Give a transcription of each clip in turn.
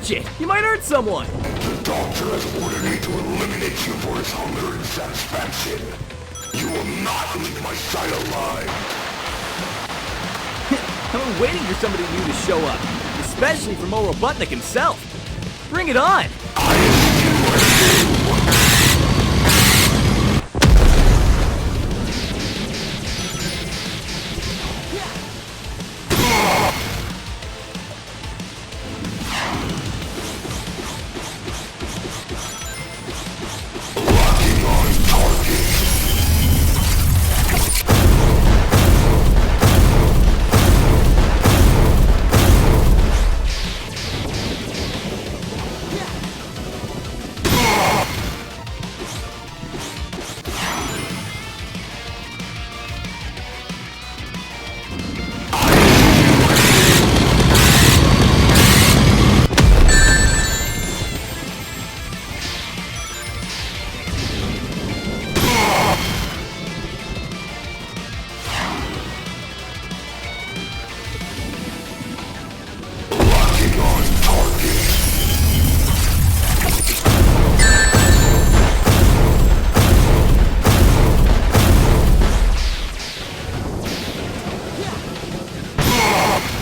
Watch it! You might hurt someone! The doctor has ordered me to eliminate you for his hunger and satisfaction. You will not leave my side alive. I've been waiting for somebody new to show up, especially from old Robotnik himself. Bring it on!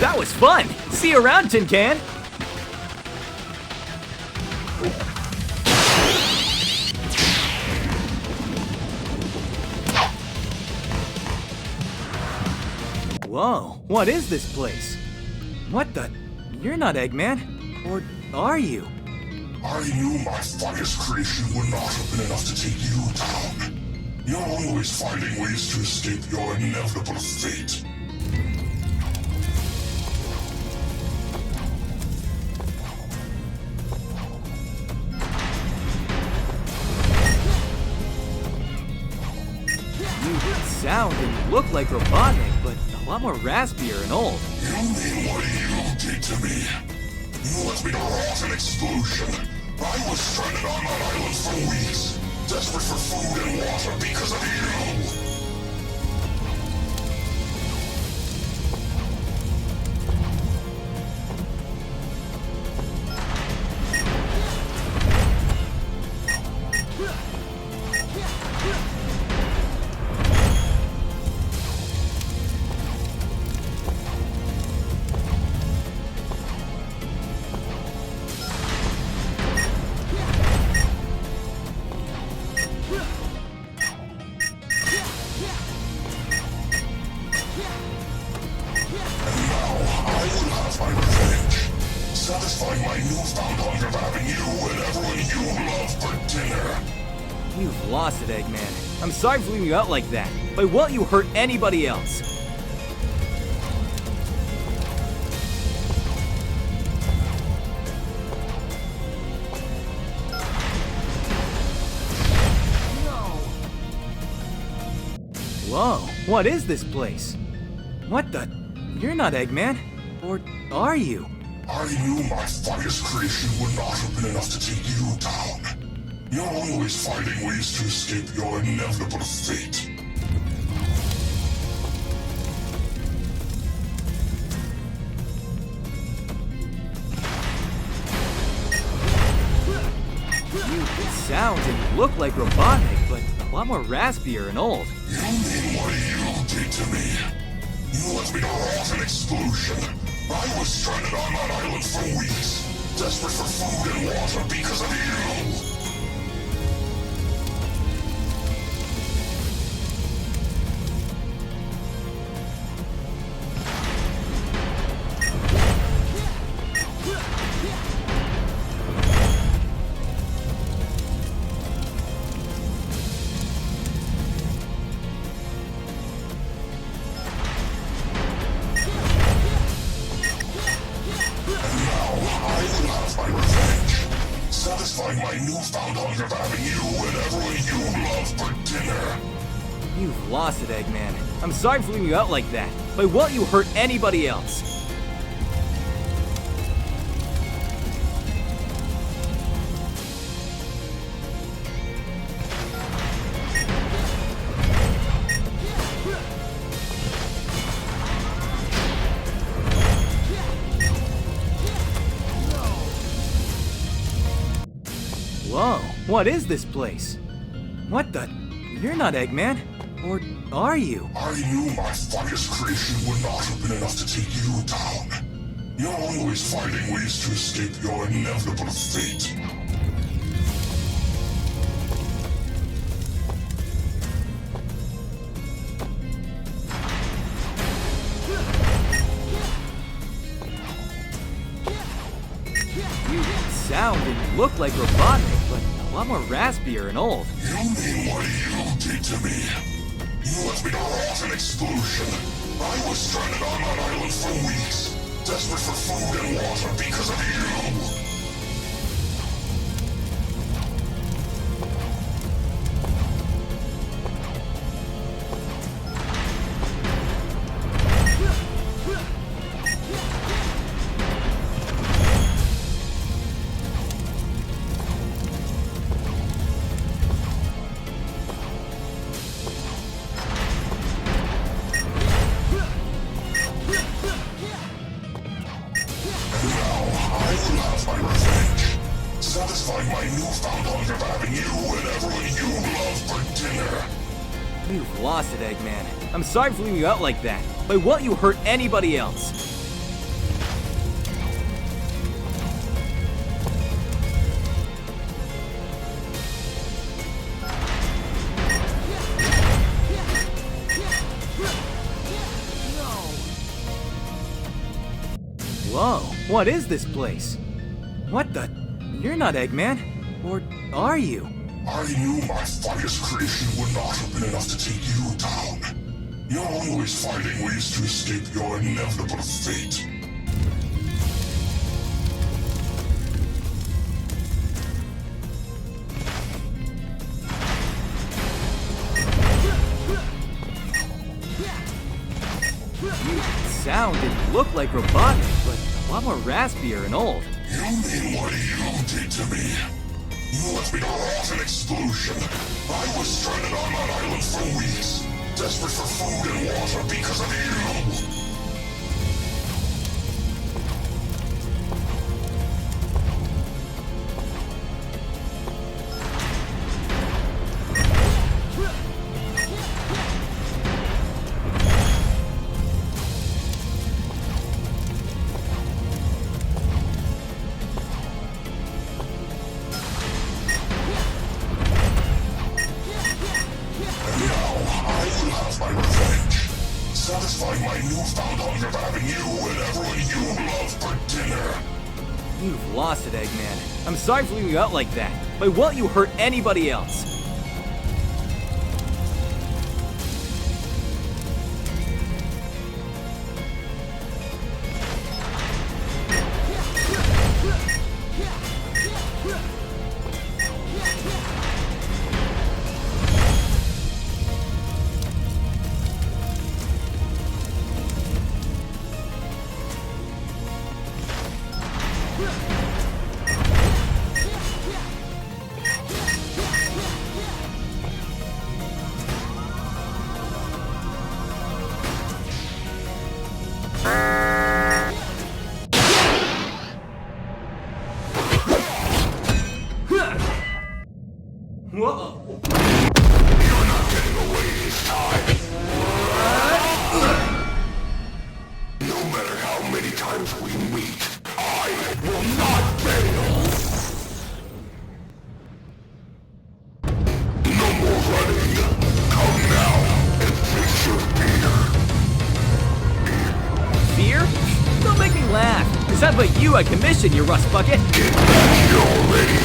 That was fun! See you around, Tin Can! Whoa, what is this place? What the? You're not Eggman. Or are you? I knew my finest creation would not have been enough to take you down. You're always finding ways to escape your inevitable fate. You sound and look like Robotnik, but a lot more raspier and old. You mean what you did to me? You left me to rot in explosion. I was stranded on that island for weeks, desperate for food and water because of you. Satisfying my newfound hunger of having you and everyone you love for dinner. You've lost it, Eggman. I'm sorry for leaving you out like that, but won't you hurt anybody else? Whoa, what is this place? What the? You're not Eggman. Or are you? I knew my finest creation would not have been enough to take you down. You're always finding ways to escape your inevitable fate. You sound and look like Robotnik, but a lot more raspier and old. You mean what you did to me? You left me to rot in explosion. I was stranded on that island for weeks, desperate for food and water because of you. Satisfying my newfound hunger of having you and everyone you love for dinner. You've lost it, Eggman. I'm sorry for leaving you out like that, but won't you hurt anybody else? what is this place? What the? You're not Eggman. Or are you? I knew my finest creation would not have been enough to take you down. You're always finding ways to escape your inevitable fate. You sound and look like Robotnik, but a lot more raspier and old. You mean what you did to me? You left me to rot in exclusion. I was stranded on that island for weeks, desperate for food and water because of you. Satisfying my newfound hunger by having you and everyone you love for dinner. You've lost it, Eggman. I'm sorry for leaving you out like that, but won't you hurt anybody else? Whoa, what is this place? What the? You're not Eggman. Or are you? I knew my finest creation would not have been enough to take you down. You're always finding ways to escape your inevitable fate. You sound and look like Robotnik, but a lot more raspier and old. You mean what you did to me? You left me to rot in exclusion. I was stranded on that island for weeks, desperate for food and water because of you. Satisfying my newfound hunger by having you and everyone you love for dinner. You've lost it, Eggman. I'm sorry for leaving you out like that, but won't you hurt anybody else? Whoa! You're not getting away this time. No matter how many times we meet, I will not fail. No more running. Come now and face your fear. Fear? Don't make me laugh. It's not about you I commissioned, you rust bucket. Get back here already.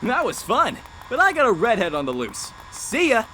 That was fun, but I got a redhead on the loose. See ya!